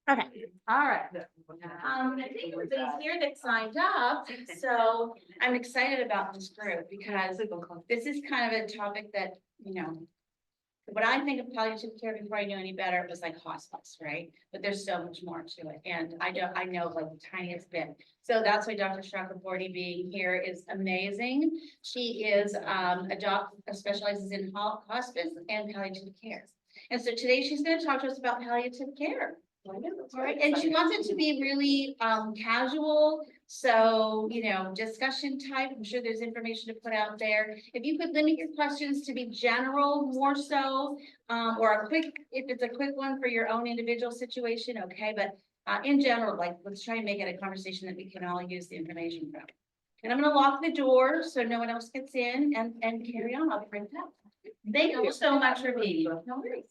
Okay, all right. I think everybody's here that signed up, so I'm excited about this group because this is kind of a topic that, when I think of palliative care before I knew any better, it was like hospice, right? But there's so much more to it, and I know like the tiniest bit. So that's why Dr. Chakraborty being here is amazing. She is specializes in hospice and palliative care. And so today she's going to talk to us about palliative care. Right, and she wants it to be really casual, so discussion type. I'm sure there's information to put out there. If you could limit your questions to be general more so, or a quick, if it's a quick one for your own individual situation, okay, but in general, like, let's try and make it a conversation that we can all use the information from. And I'm going to lock the door so no one else gets in and carry on. I'll be right back. Thank you so much for being here. No worries.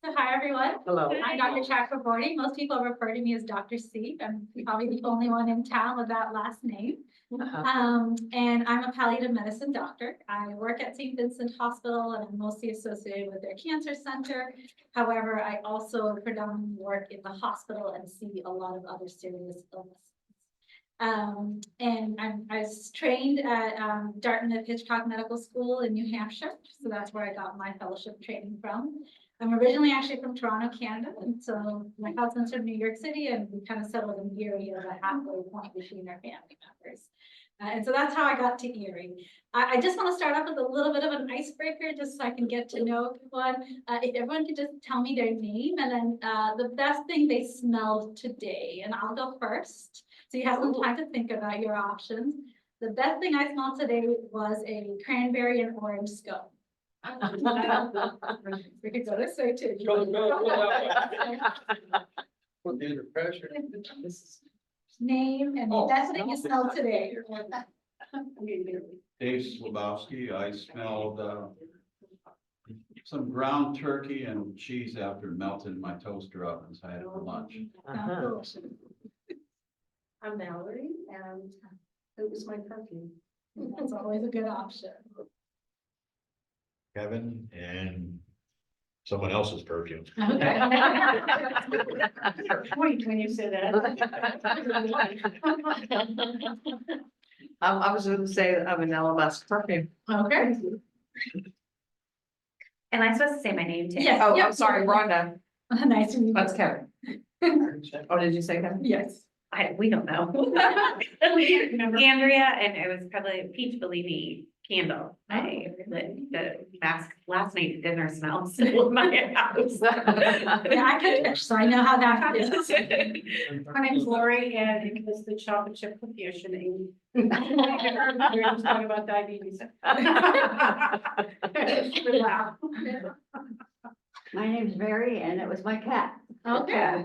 So hi, everyone. Hello. I'm Dr. Chakraborty. Most people refer to me as Dr. C. I'm probably the only one in town with that last name. And I'm a palliative medicine doctor. I work at St. Vincent Hospital and I'm mostly associated with their cancer center. However, I also predominantly work in the hospital and see a lot of other serious illnesses. And I was trained at Dartmouth Hitchcock Medical School in New Hampshire. So that's where I got my fellowship training from. I'm originally actually from Toronto, Canada, and so my husband's from New York City, and we kind of settled in Erie as a halfway point between our family members. And so that's how I got to Erie. I just want to start off with a little bit of an icebreaker, just so I can get to know everyone. If everyone could just tell me their name and then the best thing they smelled today, and I'll go first. So you have some time to think about your options. The best thing I smelled today was a cranberry and orange scone. We could go this way too. Put under pressure. Name and the best thing you smelled today. Dave Slabowski, I smelled some ground turkey and cheese after it melted in my toaster ovens. I had it for lunch. I'm Mallory, and it was my perfume. That's always a good option. Kevin, and someone else's perfume. Okay. Point when you said that. I was going to say I'm an LMS perfume. Okay. And I'm supposed to say my name too. Yes. Oh, yep. I'm sorry, Rhonda. Nice to meet you. That's Kevin. Oh, did you say Kevin? Yes. We don't know. Andrea, and it was probably peach Bellini candle. I lit the last night dinner smell still in my house. Yeah, I can fish, so I know how that feels. My name's Lori, and it was the chocolate chip confusion. We were just talking about diabetes. Wow. My name's Mary and it was my cat. Okay.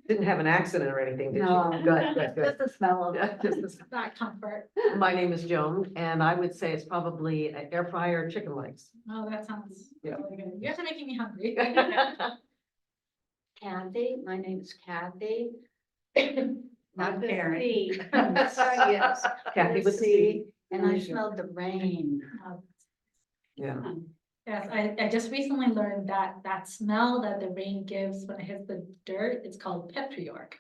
Didn't have an accident or anything, did you? No. Good. Just the smell of Yeah, it. just That comfort. My name is Joan, and I would say it's probably an air fryer chicken legs. Oh, that sounds Yeah. really good. You guys are making me hungry. Kathy, my name is Kathy. Not Karen. Yes. Kathy with C. And I smelled the rain. Yeah. Yes, I just recently learned that smell that the rain gives when it hits the dirt, it's called petriorch.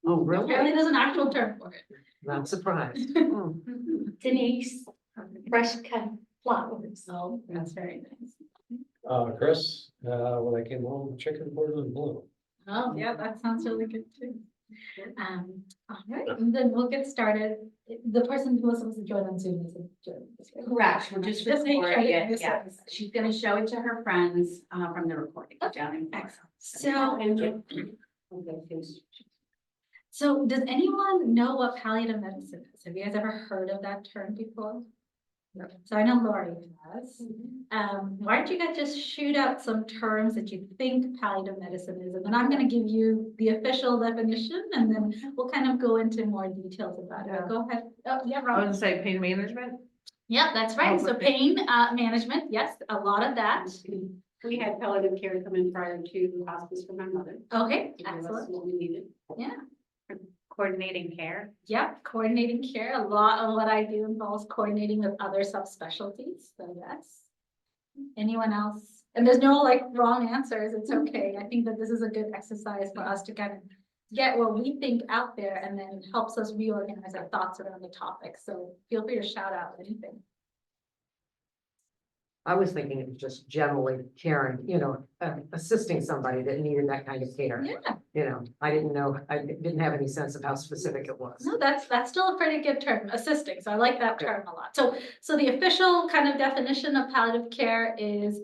Oh, Apparently really? there's an actual term for it. Not surprised. Oh. Denise, fresh cut flowers. So that's very nice. Chris, when I came home, chicken Portland blue. Oh, yeah, that sounds really good too. All right, and then we'll get started. The person who was supposed to join on Zoom is joining us, right? Correct, we're just Just make sure recording that it, this yeah. is- She's gonna show it to her friends from the recording down in Florida. Excellent. So does anyone know what palliative medicine is? Have you guys ever heard of that term before? No. So I know Lori has. Why don't you guys just shoot out some terms that you think palliative medicine is, and then I'm going to give you the official definition, and then we'll kind of go into more details about it. Yeah. Go ahead. Oh, yeah, I Robin. would say pain management. Yeah, that's right. So pain management, yes, a lot of that. We had palliative care come in prior to hospice for my mother. Okay, To give us excellent. what we needed. Yeah. Coordinating care. Yep, coordinating care. A lot of what I do involves coordinating with other subspecialties. So yes. Anyone else And there's no like wrong answers. It's okay. I think that this is a good exercise for us to kind of get what we think out there and then helps us reorganize our thoughts around the topic. So feel free to shout out anything. I was thinking of just generally caring, assisting somebody that needed that kind of care. Yeah, I didn't have any sense of how specific it was. no, that's still a pretty good term, assisting. So I like that term a lot. So the official kind of definition of palliative care is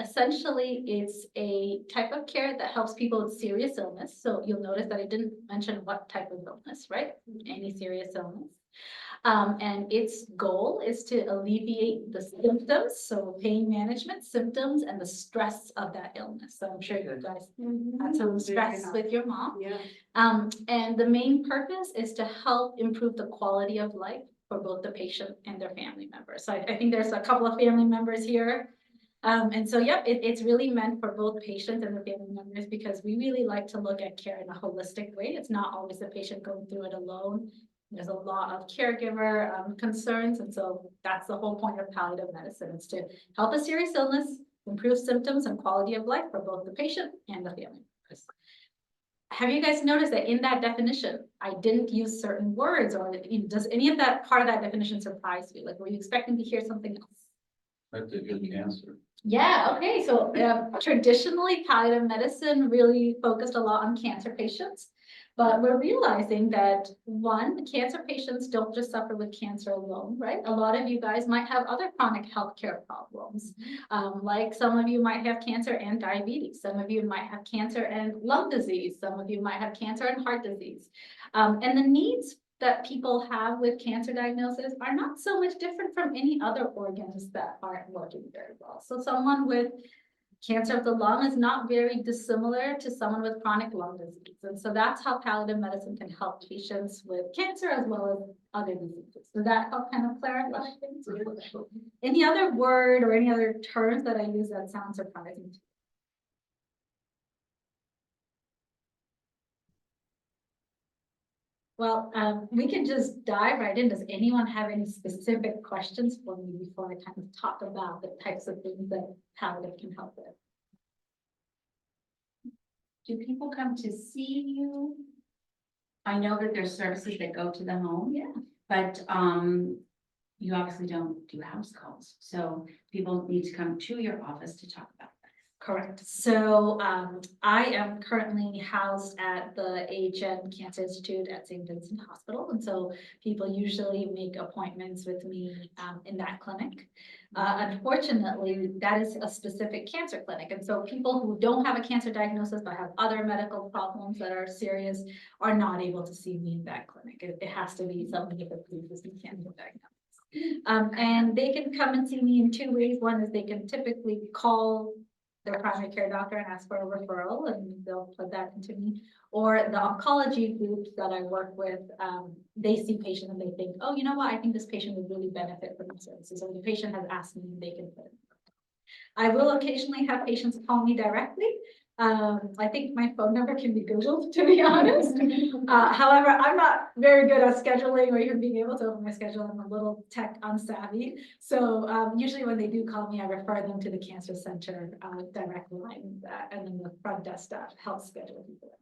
essentially it's a type of care that helps people with serious illness. So you'll notice that I didn't mention what type of illness, right? Any serious illness. And its goal is to alleviate the symptoms, so pain management, symptoms, and the stress of that illness. So I'm sure you guys had some stress with your mom. Yeah. And the main purpose is to help improve the quality of life for both the patient and their family members. So I think there's a couple of family members here. And so, yep, it's really meant for both patients and the family members because we really like to look at care in a holistic way. It's not always the patient going through it alone. There's a lot of caregiver concerns. And so that's the whole point of palliative medicine. It's to help a serious illness, improve symptoms and quality of life for both the patient and the family members. Have you guys noticed that in that definition, I didn't use certain words, or does any of that part of that definition surprise you? Like, were you expecting to hear something else? That's a good answer. Yeah, okay, so traditionally palliative medicine really focused a lot on cancer patients. But we're realizing that one, cancer patients don't just suffer with cancer alone, right? A lot of you guys might have other chronic healthcare problems. Like some of you might have cancer and diabetes. Some of you might have cancer and lung disease. Some of you might have cancer and heart disease. And the needs that people have with cancer diagnosis are not so much different from any other organs that aren't working very well. So someone with cancer of the lung is not very dissimilar to someone with chronic lung disease. And so that's how palliative medicine can help patients with cancer as well as other diseases. Does that help kind of clarify things? Any other word or any other terms that I use that sound surprising to you? Well, we can just dive right in. Does anyone have any specific questions for me before I kind of talk about the types of things that palliative can help with? Do people come to see you? I know that there's services that go to the home. Yeah. But you obviously don't do house calls, so people need to come to your office to talk about that. Correct. So I am currently housed at the AHN Cancer Institute at St. Vincent Hospital. And so people usually make appointments with me in that clinic. Unfortunately, that is a specific cancer clinic. And so people who don't have a cancer diagnosis but have other medical problems that are serious are not able to see me in that clinic. It has to be somebody with a pre-existing cancer diagnosis. And they can come and see me in two ways. One is they can typically call their primary care doctor and ask for a referral, and they'll put that into me. Or the oncology groups that I work with, they see patients and they think, oh, you know what, I think this patient would really benefit from the services. So the patient has asked me, they can put it. I will occasionally have patients call me directly. I think my phone number can be Googled, to be honest. However, I'm not very good at scheduling or even being able to open my schedule. I'm a little tech unsavvy. So usually when they do call me, I refer them to the cancer center direct line, and then the front desk staff helps schedule people.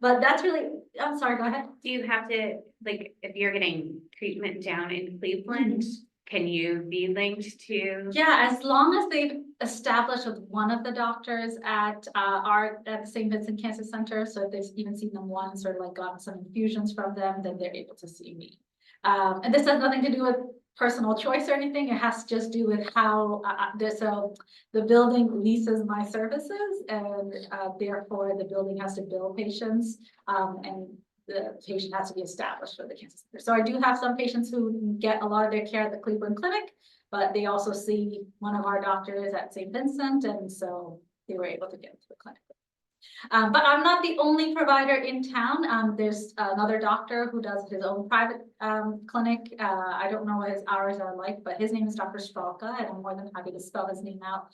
But that's really, I'm sorry, go ahead. Do you have to, like, if you're getting treatment down in Cleveland, can you be linked to? Yeah, as long as they've established with one of the doctors at the St. Vincent Cancer Center. So if they've even seen them once or like gotten some infusions from them, then they're able to see me. And this has nothing to do with personal choice or anything. It has to just do with how so the building leases my services, and therefore the building has to bill patients, and the patient has to be established for the cancer center. So I do have some patients who get a lot of their care at the Cleveland Clinic, but they also see one of our doctors at St. Vincent, and so they were able to get into the clinic. But I'm not the only provider in town. There's another doctor who does his own private clinic. I don't know what his hours are like, but his name is Dr. Stralka, and I'm more than happy to spell his name out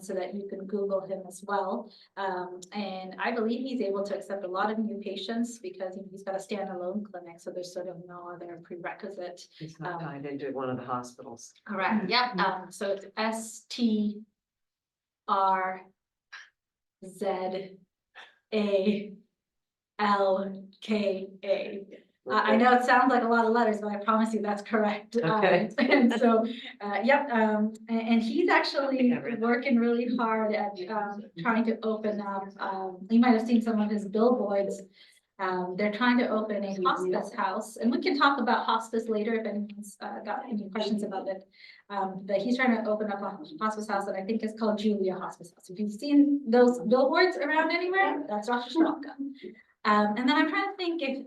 so that you can Google him as well. And I believe he's able to accept a lot of new patients because he's got a standalone clinic, so there's sort of no other prerequisite. It's not tied into one of the hospitals. Correct. Yep. So it's R Z A L K A. I know it sounds like a lot of letters, but I promise you that's correct. Okay. And so, yep, and he's actually I read that. working really hard at, trying to open up, you might have seen some of his billboards. They're trying to open a hospice house, and we can talk about hospice later if anyone's, got any questions about it. But he's trying to open up a hospice house that I think is called Julia Hospice House. If you've seen those billboards around anywhere, that's Dr. Strelka. And then I'm trying to think if,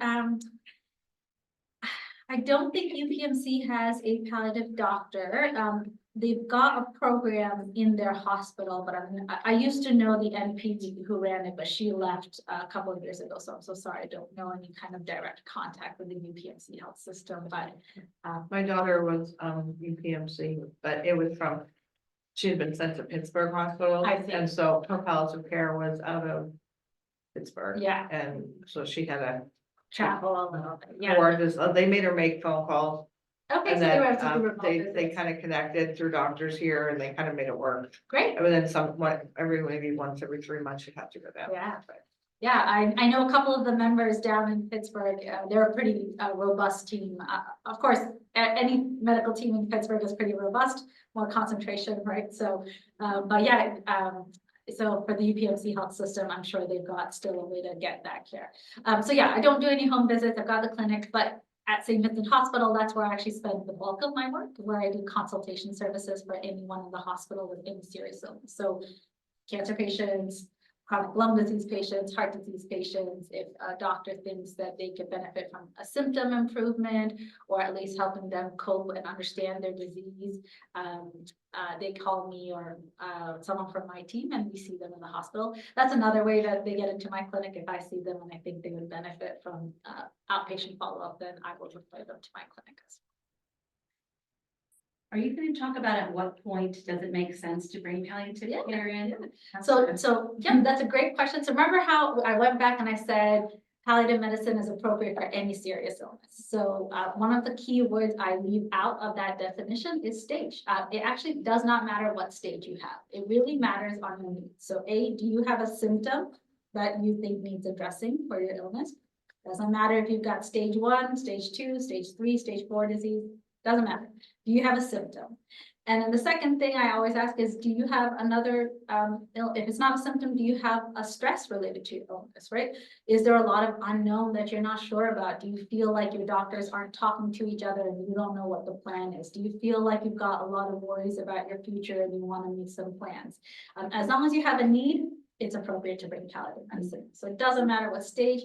I don't think UPMC has a palliative doctor. They've got a program in their hospital, but I used to know the NP who ran it, but she left a couple of years ago. So I'm so sorry, I don't know any kind of direct contact with the UPMC health system, but My daughter was UPMC, but it was from, she had been sent to Pittsburgh Hospital. I see. And so her palliative care was out of Pittsburgh. yeah, And so she had a, travel a little bit, yeah. or just, they made her make phone calls. Okay, And so they were then able to do remote they visits. kind of connected through doctors here and they kind of made it work. Great. And then maybe once every 3 months you'd have to go down. Yeah. Yeah, I know a couple of the members down in Pittsburgh. They're a pretty robust team. Of course, any medical team in Pittsburgh is pretty robust, more concentration, right? So, but yeah, so for the UPMC health system, I'm sure they've got still a way to get that care. So yeah, I don't do any home visits. I've got the clinic, but at St. Vincent Hospital, that's where I actually spend the bulk of my work, where I do consultation services for anyone in the hospital with any serious illness. So cancer patients, chronic lung disease patients, heart disease patients, if a doctor thinks that they could benefit from a symptom improvement, or at least helping them cope and understand their disease, they call me or someone from my team and we see them in the hospital. That's another way that they get into my clinic. If I see them and I think they would benefit from outpatient follow-up, then I will refer them to my clinic. Are you going to talk about at what point does it make sense to bring palliative Yeah, care in? So yeah, that's a great question. So remember how I went back and I said palliative medicine is appropriate for any serious illness. So one of the key words I leave out of that definition is stage. It actually does not matter what stage you have. It really matters on your needs. So do you have a symptom that you think needs addressing for your illness? Doesn't matter if you've got stage 1, stage 2, stage 3, stage 4 disease, doesn't matter. Do you have a symptom? And then the second thing I always ask is, do you have another, if it's not a symptom, do you have a stress related to your illness, right? Is there a lot of unknown that you're not sure about? Do you feel like your doctors aren't talking to each other and you don't know what the plan is? Do you feel like you've got a lot of worries about your future and you want to make some plans? As long as you have a need, it's appropriate to bring palliative medicine. So it doesn't matter what stage.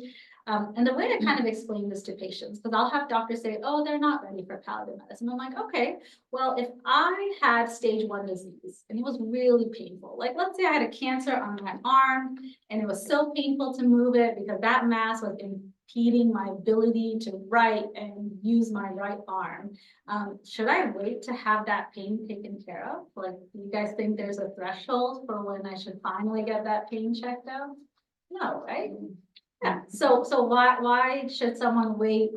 And the way to kind of explain this to patients, because I'll have doctors say, oh, they're not ready for palliative medicine. I'm like, okay, well, if I had stage 1 disease and it was really painful, like let's say I had a cancer on my arm and it was so painful to move it because that mass was impeding my ability to write and use my right arm. Should I wait to have that pain taken care of? Like, do you guys think there's a threshold for when I should finally get that pain checked out? No, right? Yeah, so why should someone wait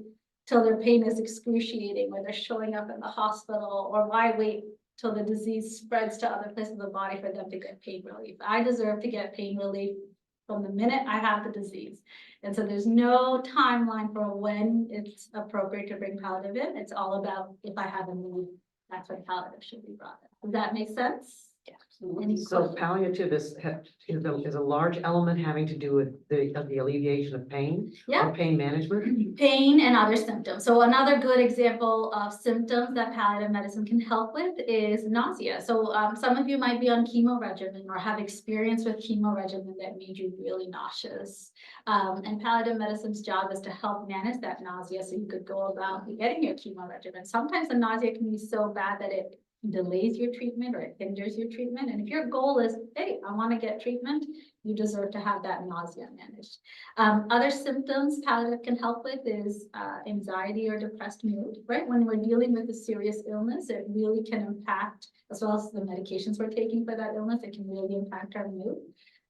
till their pain is excruciating when they're showing up in the hospital, or why wait till the disease spreads to other places of the body for them to get pain relief? I deserve to get pain relief from the minute I have the disease. And so there's no timeline for when it's appropriate to bring palliative in. It's all about if I have a need, that's when palliative should be brought in. Does that make sense? Yeah. Any So questions? palliative is a large element having to do with the alleviation of pain. Yeah. Or pain management. Pain and other symptoms. So another good example of symptoms that palliative medicine can help with is nausea. So some of you might be on chemo regimen or have experience with chemo regimen that made you really nauseous. And palliative medicine's job is to help manage that nausea so you could go about getting your chemo regimen. Sometimes the nausea can be so bad that it delays your treatment or it hinders your treatment. And if your goal is, hey, I want to get treatment, you deserve to have that nausea managed. Other symptoms palliative can help with is anxiety or depressed mood, right? When we're dealing with a serious illness, it really can impact, as well as the medications we're taking for that illness, it can really impact our mood.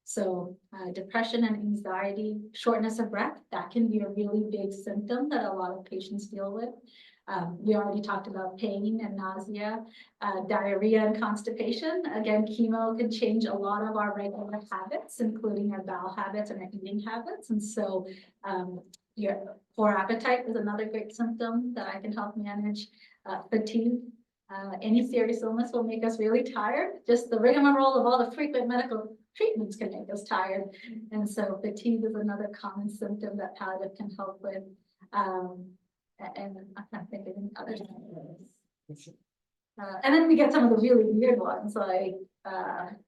So depression and anxiety, shortness of breath, that can be a really big symptom that a lot of patients deal with. We already talked about pain and nausea, diarrhea and constipation. Again, chemo can change a lot of our regular habits, including our bowel habits and our eating habits. And so your poor appetite is another great symptom that I can help manage. Fatigue, any serious illness will make us really tired. Just the rigmarole of all the frequent medical treatments can make us tired. And so fatigue is another common symptom that palliative can help with. And I can't think of any others. And then we get some of the really weird ones, like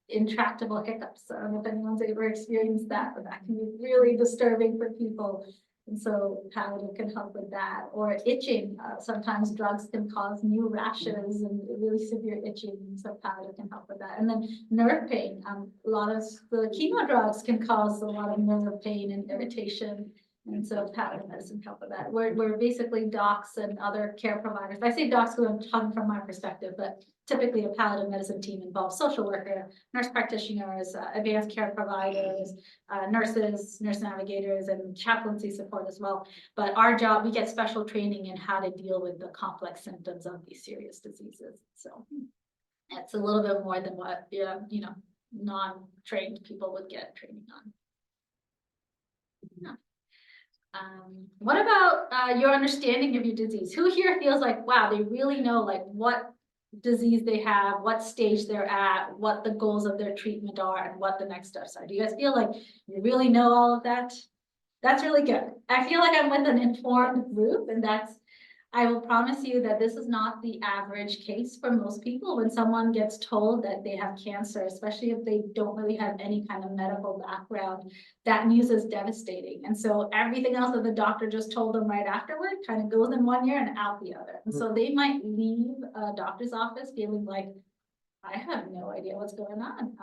intractable hiccups. I don't know if anyone's ever experienced that, but that can be really disturbing for people. And so palliative can help with that. Or itching. Sometimes drugs can cause new rashes and really severe itching. So palliative can help with that. And then nerve pain. A lot of the chemo drugs can cause a lot of nerve pain and irritation. And so palliative medicine help with that. We're basically docs and other care providers. I say docs because I'm talking from my perspective, but typically a palliative medicine team involves social worker, nurse practitioners, advanced care providers, nurses, nurse navigators, and chaplaincy support as well. But our job, we get special training in how to deal with the complex symptoms of these serious diseases. So it's a little bit more than what non-trained people would get training on. Yeah. What about your understanding of your disease? Who here feels like, wow, they really know like what disease they have, what stage they're at, what the goals of their treatment are, and what the next steps are? Do you guys feel like you really know all of that? That's really good. I feel like I'm with an informed group, and I will promise you that this is not the average case for most people. When someone gets told that they have cancer, especially if they don't really have any kind of medical background, that news is devastating. And so everything else that the doctor just told them right afterward kind of goes in one ear and out the other. And so they might leave a doctor's office feeling like, I have no idea what's going on.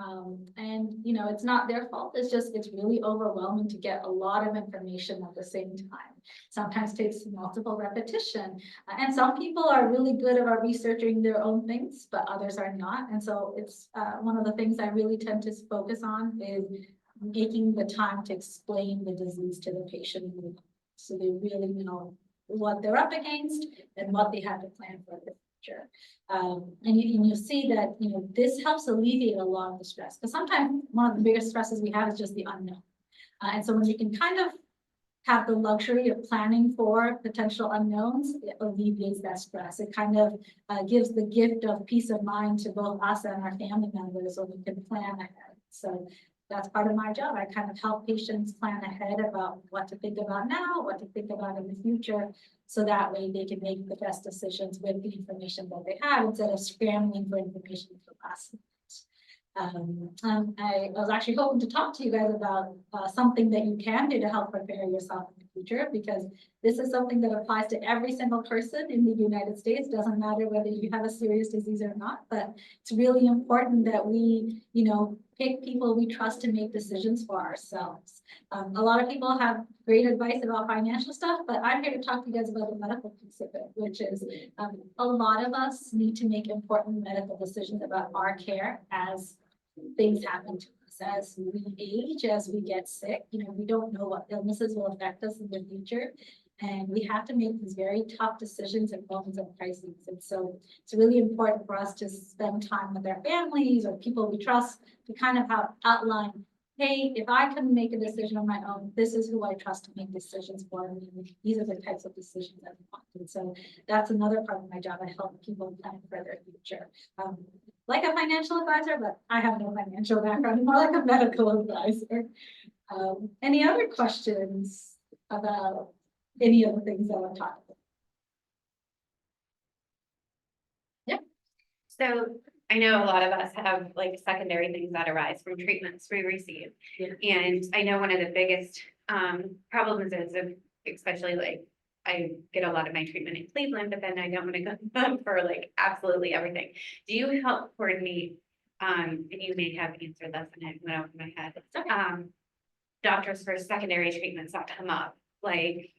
And it's not their fault. It's really overwhelming to get a lot of information at the same time. Sometimes takes multiple repetition. And some people are really good about researching their own things, but others are not. And so it's one of the things I really tend to focus on is making the time to explain the disease to the patient so they really know what they're up against and what they have to plan for the future. And you'll see that, this helps alleviate a lot of the stress, because sometimes one of the biggest stresses we have is just the unknown. And so when you can kind of have the luxury of planning for potential unknowns, it alleviates that stress. It kind of gives the gift of peace of mind to both us and our family members so we can plan ahead. So that's part of my job. I kind of help patients plan ahead about what to think about now, what to think about in the future, so that way they can make the best decisions with the information that they have instead of scrambling for information for last minute. I was actually hoping to talk to you guys about something that you can do to help prepare yourself in the future, because this is something that applies to every single person in the United States. Doesn't matter whether you have a serious disease or not, but it's really important that we, pick people we trust to make decisions for ourselves. A lot of people have great advice about financial stuff, but I'm here to talk to you guys about the medical piece of it, which is a lot of us need to make important medical decisions about our care as things happen to us, as we age, as we get sick. We don't know what illnesses will affect us in the future. And we have to make these very tough decisions in moments of crises. And so it's really important for us to spend time with our families or people we trust to kind of outline, hey, if I couldn't make a decision on my own, this is who I trust to make decisions for me. These are the types of decisions I want. And so that's another part of my job. I help people plan for their future. Like a financial advisor, but I have no financial background, more like a medical advisor. Any other questions about any of the things that I'm talking about? Yeah. So I know a lot of us have like secondary things that arise from treatments we receive. Yeah. And I know one of the biggest problems is especially like I get a lot of my treatment in Cleveland, but then I don't want to go for like absolutely everything. Do you help coordinate, and you may have answered this and it went over my head, doctors for secondary treatments that come up, like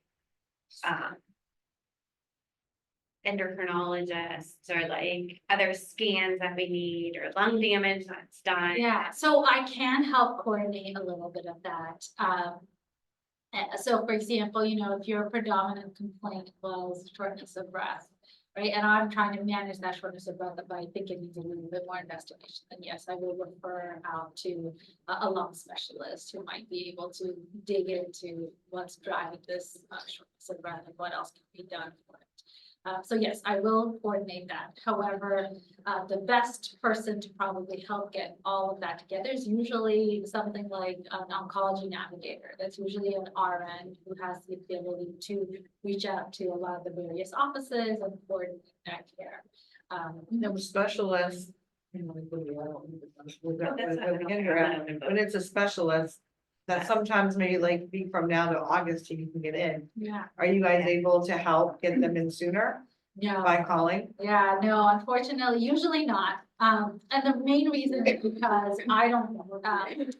endocrinologists or like other scans that we need or lung damage that's done? Yeah, so I can help coordinate a little bit of that. So for example, if your predominant complaint was shortness of breath, right? And I'm trying to manage that shortness of breath, but I think it needs a little bit more investigation. Then yes, I will refer out to a lung specialist who might be able to dig into what's driving this shortness of breath and what else can be done for it. So yes, I will coordinate that. However, the best person to probably help get all of that together is usually something like an oncology navigator. That's usually an RN who has the ability to reach out to a lot of the various offices and coordinate that care. No specialist. When it's a specialist, that sometimes may like be from now to August till you can get in. Yeah. Are you guys able to help get them in sooner No. by calling? Yeah, no, unfortunately, usually not. And the main reason is because I don't, if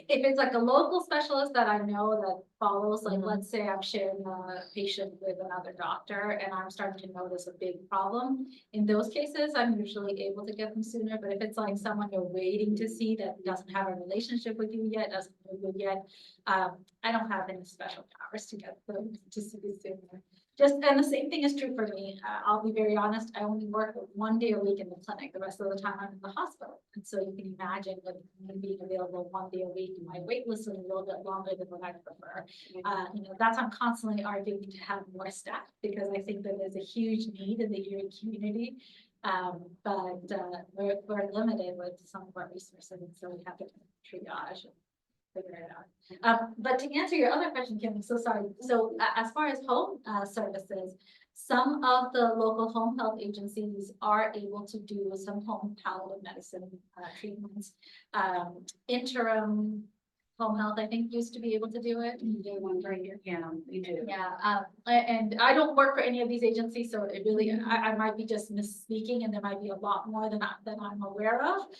it's like a local specialist that I know that follows, like, let's say I'm sharing a patient with another doctor and I'm starting to notice a big problem. In those cases, I'm usually able to get them sooner, but if it's like someone you're waiting to see that doesn't have a relationship with you yet, doesn't know you yet, I don't have any special powers to get them to see you sooner. And the same thing is true for me. I'll be very honest, I only work 1 day a week in the clinic. The rest of the time I'm in the hospital. And so you can imagine with me being available 1 day a week, my wait list is a little bit longer than what I prefer. That's I'm constantly arguing to have more staff because I think that there's a huge need in the Erie community. But we're limited with some of our resources, and so we have to triage and figure it out. But to answer your other question, Kim, I'm so sorry. So as far as home services, some of the local home health agencies are able to do some home palliative medicine treatments. Interim home health, I think, used to be able to do it. You do one right here, yeah, you do. Yeah, and I don't work for any of these agencies, so it really, I might be just misspeaking, and there might be a lot more than I'm aware of.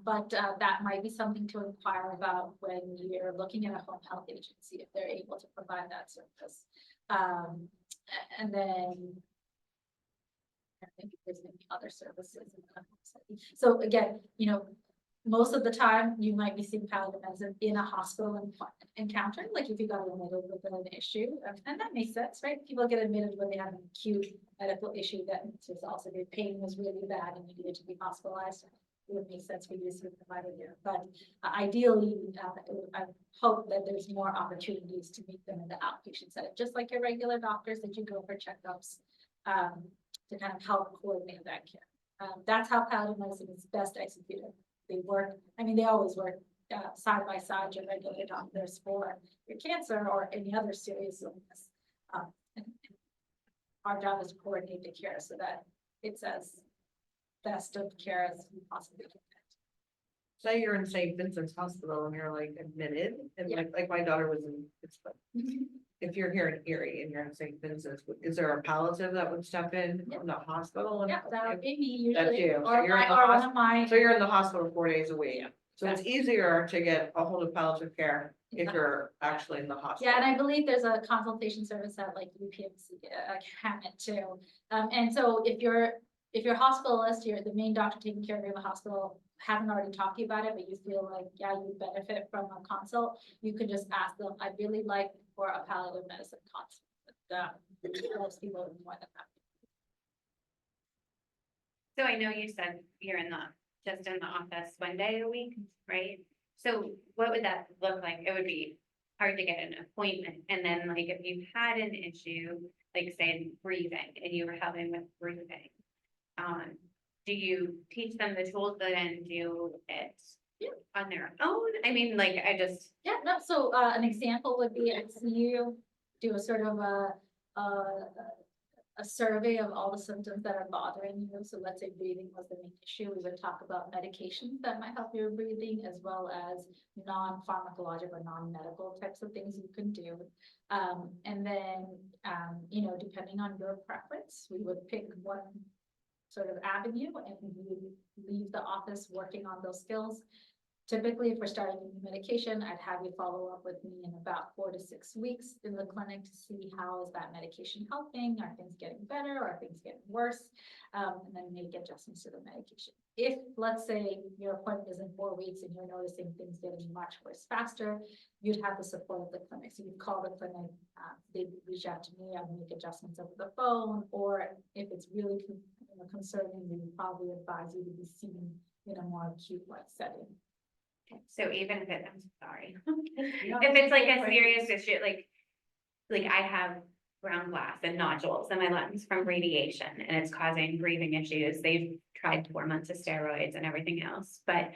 But that might be something to inquire about when you're looking at a home health agency, if they're able to provide that service. And then I think there's maybe other services. So again, most of the time you might be seeing palliative medicine in a hospital encounter, like if you got admitted with an issue, and that makes sense, right? People get admitted when they have an acute medical issue that is also their pain was really bad and you needed to be hospitalized. It would make sense for you to see a provider there, but ideally, I hope that there's more opportunities to meet them in the outpatient setting, just like your regular doctors that you go for checkups, to kind of help coordinate that care. That's how palliative medicine is best executed. They work, they always work side by side, your regular doctors for your cancer or any other serious illness. And our job is to coordinate the care so that it's as best of care as we possibly can. Say you're in St. Vincent's Hospital and you're like admitted, and like my daughter was in Pittsburgh. If you're here in Erie and you're in St. Vincent's, is there a palliative that would step in from the hospital? And Yeah, that would be me That's usually, you. So or you're in the one of my. So you're in the hospital 4 days a week. So it's easier to get a hold of palliative care if you're actually in the hospital. Yeah, and I believe there's a consultation service at like UPMC, Hammett too. And so if you're hospitalist, you're the main doctor taking care of you in the hospital, haven't already talked to you about it, but you feel like, yeah, you benefit from a consult, you can just ask them, I'd really like for a palliative medicine consult. But most people are more than that. So I know you said you're just in the office 1 day a week, right? So what would that look like? It would be hard to get an appointment. And then like if you've had an issue, like say breathing and you were having with breathing, do you teach them the tools that then do it on their own? Yeah, no, so an example would be I see you do a sort of a survey of all the symptoms that are bothering you. So let's say breathing was the main issue. We would talk about medications that might help your breathing, as well as non-pharmacologic or non-medical types of things you can do. And then, depending on your preference, we would pick one sort of avenue and you leave the office working on those skills. Typically, if we're starting a new medication, I'd have you follow up with me in about 4 to 6 weeks in the clinic to see how is that medication helping, are things getting better, or are things getting worse, and then make adjustments to the medication. if, let's say, your appointment is in 4 weeks and you're noticing things getting much worse faster, you'd have the support of the clinic. So you'd call the clinic, they'd reach out to me, I'd make adjustments over the phone, or if it's really concerning, we would probably advise you to be seen in a more acute like setting. So even if I'm sorry, if it's like a serious issue, like I have ground glass and nodules in my lungs from radiation and it's causing breathing issues. They've tried 4 months of steroids and everything else, but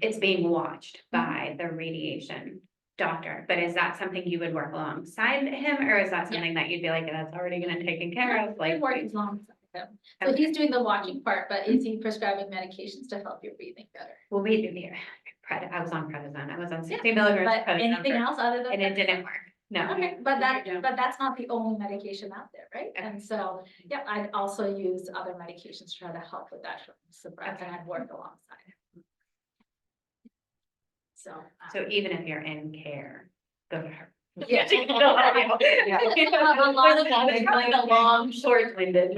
it's being watched by the radiation doctor. But is that something you would work alongside him, or is that something that you'd be like, that's already gonna taken care of? Like, It works alongside him. So he's doing the watching part, but is he prescribing medications to help your breathing better? well, we did here. I was on prednisone. I was on 60 milligrams. But of prednisone anything else other than and it that? didn't work. No. Okay, but that's not the only medication out there, right? And so, yeah, I'd also use other medications to try to help with that shortness of breath, and I'd work alongside it. So. So even if you're in care, the. Yeah. A long, short-winded.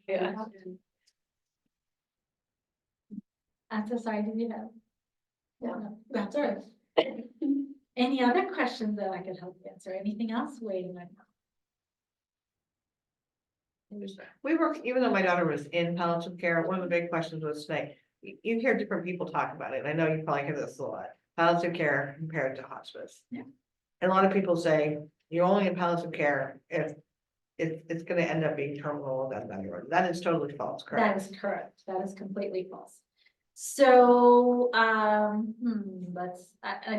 Yeah. I'm so sorry, did you have? Yeah, that's all right. Any other questions that I could help answer? Anything else waiting right now? We work, even though my daughter was in palliative care, one of the big questions was today, you hear different people talk about it, and I know you probably hear this a lot, palliative care compared to hospice. Yeah. And a lot of people say, you're only in palliative care if it's gonna end up being terminal event down the road. That is totally false, That correct? is correct. That is completely false. So, I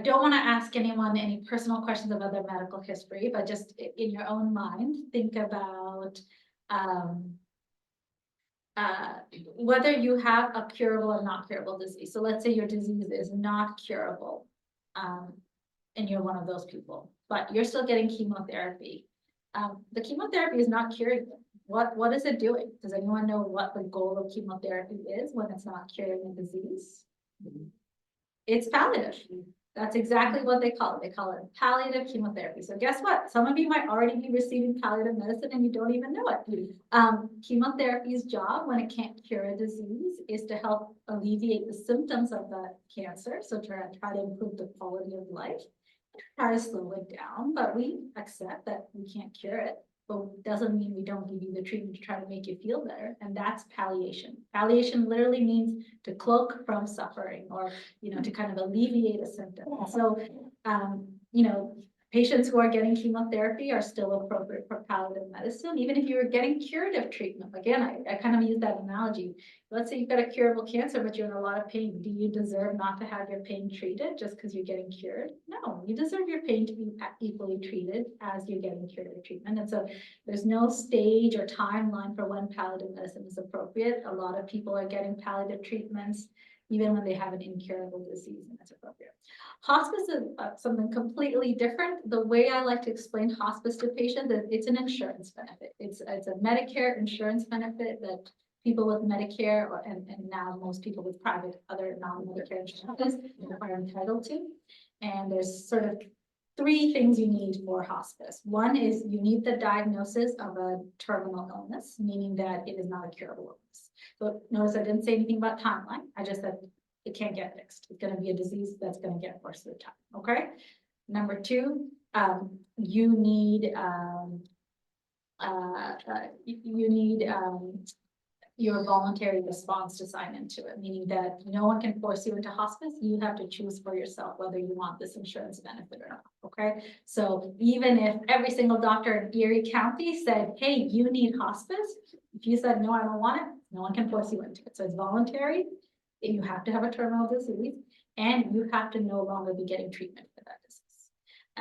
don't want to ask anyone any personal questions about their medical history, but just in your own mind, think about, whether you have a curable or not curable disease. So let's say your disease is not curable, and you're one of those people, but you're still getting chemotherapy. The chemotherapy is not curing you. What is it doing? Does anyone know what the goal of chemotherapy is when it's not curing a disease? It's palliative. That's exactly what they call it. They call it palliative chemotherapy. So guess what? Some of you might already be receiving palliative medicine and you don't even know it. Chemotherapy's job when it can't cure a disease is to help alleviate the symptoms of the cancer. So try to improve the quality of life, try to slow it down, but we accept that we can't cure it. But doesn't mean we don't give you the treatment to try to make you feel better. And that's palliation. Palliation literally means to cloak from suffering, or, to kind of alleviate a symptom. So, patients who are getting chemotherapy are still appropriate for palliative medicine, even if you were getting curative treatment. Again, I kind of use that analogy. Let's say you've got a curable cancer, but you're in a lot of pain. Do you deserve not to have your pain treated just because you're getting cured? No, you deserve your pain to be equally treated as you're getting curative treatment. And so there's no stage or timeline for when palliative medicine is appropriate. A lot of people are getting palliative treatments even when they have an incurable disease, and that's appropriate. Hospice is something completely different. The way I like to explain hospice to patients is it's an insurance benefit. It's a Medicare insurance benefit that people with Medicare and now most people with private other non-Medicare insurances are entitled to. And there's sort of 3 things you need for hospice. One is you need the diagnosis of a terminal illness, meaning that it is not a curable illness. So notice I didn't say anything about timeline. I just said it can't get fixed. It's going to be a disease that's going to get worse with time. Okay. Number 2, you need your voluntary response to sign into it, meaning that no one can force you into hospice. You have to choose for yourself whether you want this insurance benefit or not. Okay. So even if every single doctor in Erie County said, hey, you need hospice, if you said, no, I don't want it, no one can force you into it. So it's voluntary. You have to have a terminal disease, and you have to no longer be getting treatment for that disease.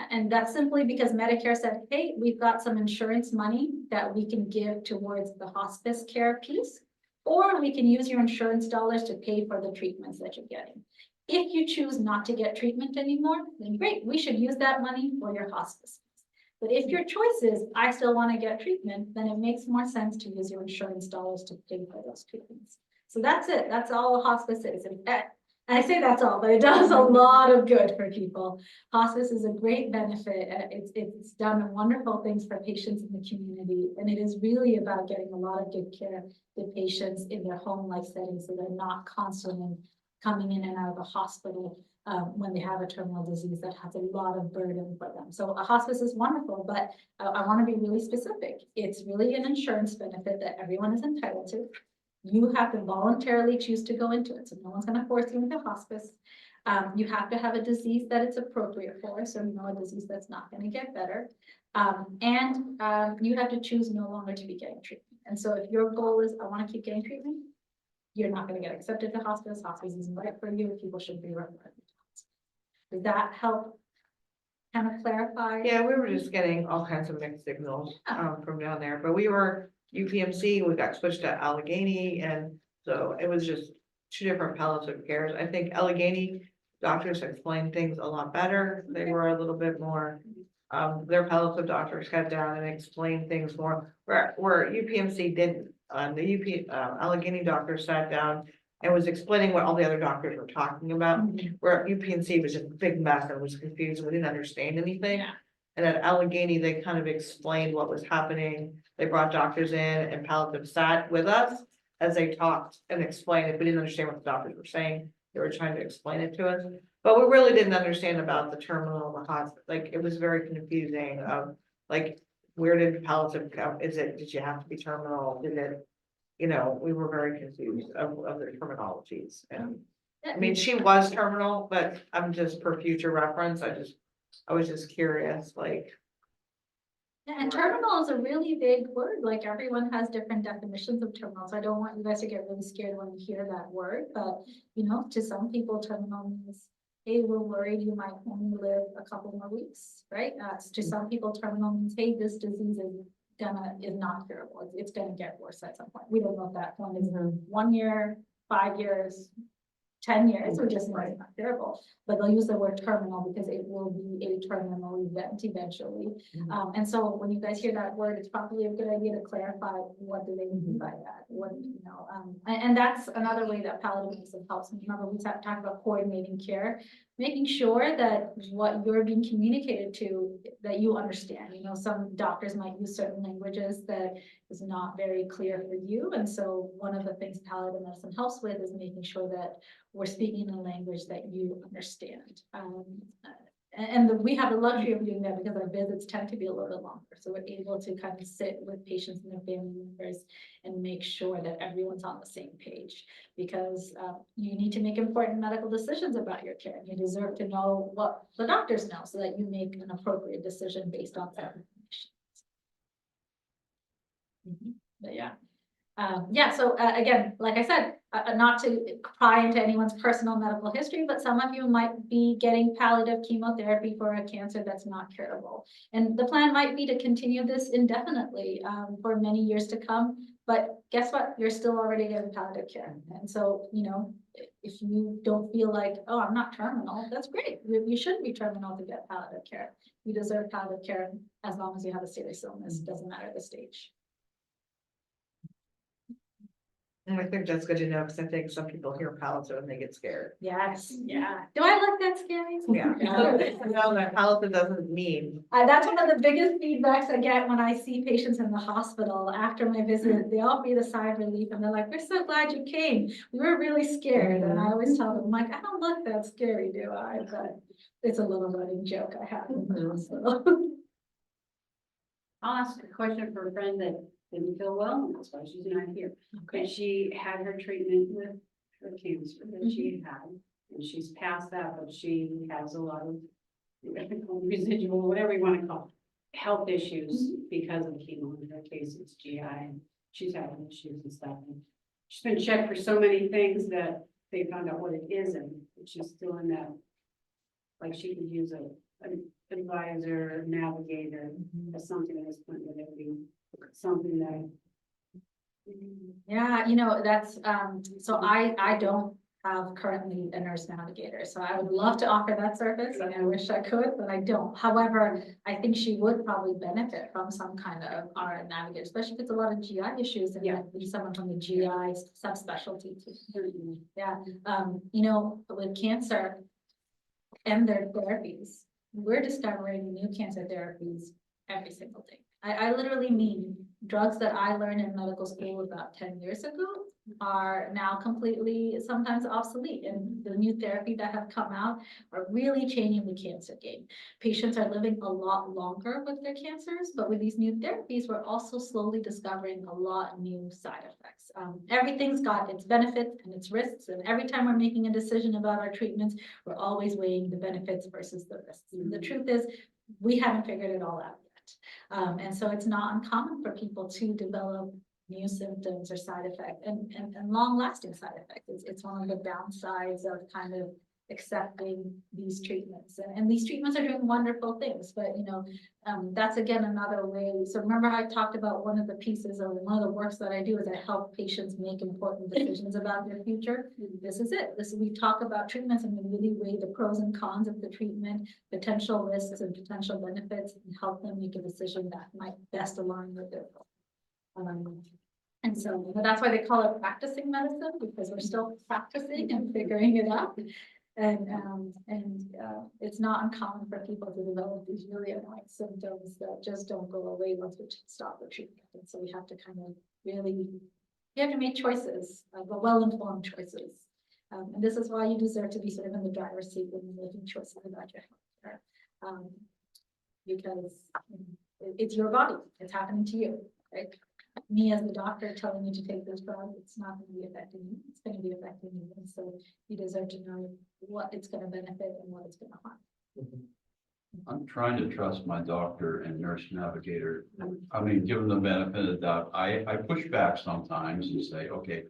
And that's simply because Medicare said, hey, we've got some insurance money that we can give towards the hospice care piece, or we can use your insurance dollars to pay for the treatments that you're getting. If you choose not to get treatment anymore, then great, we should use that money for your hospice. But if your choice is, I still want to get treatment, then it makes more sense to use your insurance dollars to pay for those treatments. So that's it. That's all hospice is. I say that's all, but it does a lot of good for people. Hospice is a great benefit. It's done wonderful things for patients in the community. And it is really about getting a lot of good care to patients in their home life settings, so they're not constantly coming in and out of the hospital when they have a terminal disease that has a lot of burden for them. So a hospice is wonderful, but I want to be really specific. It's really an insurance benefit that everyone is entitled to. You have to voluntarily choose to go into it, so no one's gonna force you into hospice. You have to have a disease that it's appropriate for, so you know a disease that's not gonna get better. You have to choose no longer to be getting treatment. And so if your goal is, I wanna keep getting treatment, you're not gonna get accepted to hospice. Hospice isn't right for you. People shouldn't be referred to hospice. Does that help kind of clarify? Yeah, we were just getting all kinds of mixed signals, from down there, but we were UPMC, we got switched to Allegheny, and so it was just two different palliative cares. I think Allegheny doctors explained things a lot better. They were a little bit more, their palliative doctors cut down and explained things more, where UPMC didn't. The Allegheny doctor sat down and was explaining what all the other doctors were talking about, where UPMC was just a big mess and was confused, we didn't understand anything. Yeah. And at Allegheny, they kind of explained what was happening. They brought doctors in and palliative sat with us as they talked and explained. If we didn't understand what the doctors were saying, they were trying to explain it to us. But we really didn't understand about the terminal, the hospital. Like, it was very confusing of like, where did palliative come? Did you have to be terminal? Did it, we were very confused of the terminologies. And I mean, she was terminal, but I'm just for future reference, I was just curious, like. Yeah, and terminal is a really big word, like everyone has different definitions of terminal, so I don't want you guys to get really scared when you hear that word, but to some people, terminal means, hey, we're worried you might only live a couple more weeks, right? To some people, terminal means, hey, this disease is not curable, it's gonna get worse at some point. We don't know if that one is 1 year, 5 years, 10 years, or just not curable, but they'll use the word terminal because it will be a terminal event eventually. And so when you guys hear that word, it's probably a good idea to clarify what do they mean by that. And that's another way that palliative medicine helps. Remember, we talked about coordinating care, making sure that what you're being communicated to, that you understand. Some doctors might use certain languages that is not very clear for you. And so one of the things palliative medicine helps with is making sure that we're speaking in a language that you understand. We have the luxury of doing that because our visits tend to be a little bit longer. So we're able to kind of sit with patients and their family members and make sure that everyone's on the same page, because you need to make important medical decisions about your care. You deserve to know what the doctors know so that you make an appropriate decision based on that information. But yeah. So again, like I said, not to pry into anyone's personal medical history, but some of you might be getting palliative chemotherapy for a cancer that's not curable. And the plan might be to continue this indefinitely for many years to come. But guess what? You're still already getting palliative care. And so, if you don't feel like, oh, I'm not terminal, that's great. You shouldn't be terminal to get palliative care. You deserve palliative care as long as you have a serious illness. It doesn't matter the stage. And I think that's good to know, because I think some people hear palliative and they get scared. Yes, yeah. Do I look that scary? Yeah. No, that palliative doesn't mean. That's one of the biggest feedbacks I get when I see patients in the hospital after my visit. They all breathe a sigh of relief and they're like, we're so glad you came. We were really scared. And I always tell them, I'm like, I don't look that scary, do I? But it's a little running joke I have in the hospital. I'll ask a question for a friend that didn't feel well, and that's why she's not here. Okay. She had her treatment with her cancer that she had, and she's past that, but she has a lot of residual, whatever you want to call it, health issues because of chemo. In her case, it's GI, and she's having issues and stuff. And she's been checked for so many things that they found out what it is, and she's still in that, like she could use an advisor, navigator, or something at this point that it would be something that. Yeah, that's so I don't have currently a nurse navigator. So I would love to offer that service, and I wish I could, but I don't. However, I think she would probably benefit from some kind of RN navigator, especially if it's a lot of GI issues and Yeah. be someone from the GI subspecialty too. Yeah, you know, with cancer and their therapies, we're discovering new cancer therapies every single day. I literally mean drugs that I learned in medical school about 10 years ago are now completely sometimes obsolete, and the new therapy that have come out are really changing the cancer game. Patients are living a lot longer with their cancers, but with these new therapies, we're also slowly discovering a lot new side effects. Everything's got its benefits and its risks, and every time we're making a decision about our treatments, we're always weighing the benefits versus the risks. And the truth is, we haven't figured it all out yet. And so it's not uncommon for people to develop new symptoms or side effects and long-lasting side effects. It's one of the downsides of kind of accepting these treatments. And these treatments are doing wonderful things, but you know, that's again another way. So remember I talked about one of the pieces of one of the works that I do is I help patients make important decisions about their future. This is it. We talk about treatments and we really weigh the pros and cons of the treatment, potential risks and potential benefits, and help them make a decision that might best align with their goal. And so that's why they call it practicing medicine, because we're still practicing and figuring it out. And it's not uncommon for people to develop these really annoying symptoms that just don't go away once we stop the treatment. And so we have to kind of really, you have to make choices, but well-informed choices. And this is why you deserve to be sort of in the driver's seat when you're making choices about your healthcare. Because it's your body, it's happening to you, right? Me as the doctor telling you to take this drug, it's not going to be affecting you, it's going to be affecting you. And so you deserve to know what it's going to benefit and what it's going to harm. I'm trying to trust my doctor and nurse navigator. I mean, give them the benefit of the doubt. I push back sometimes and say, okay,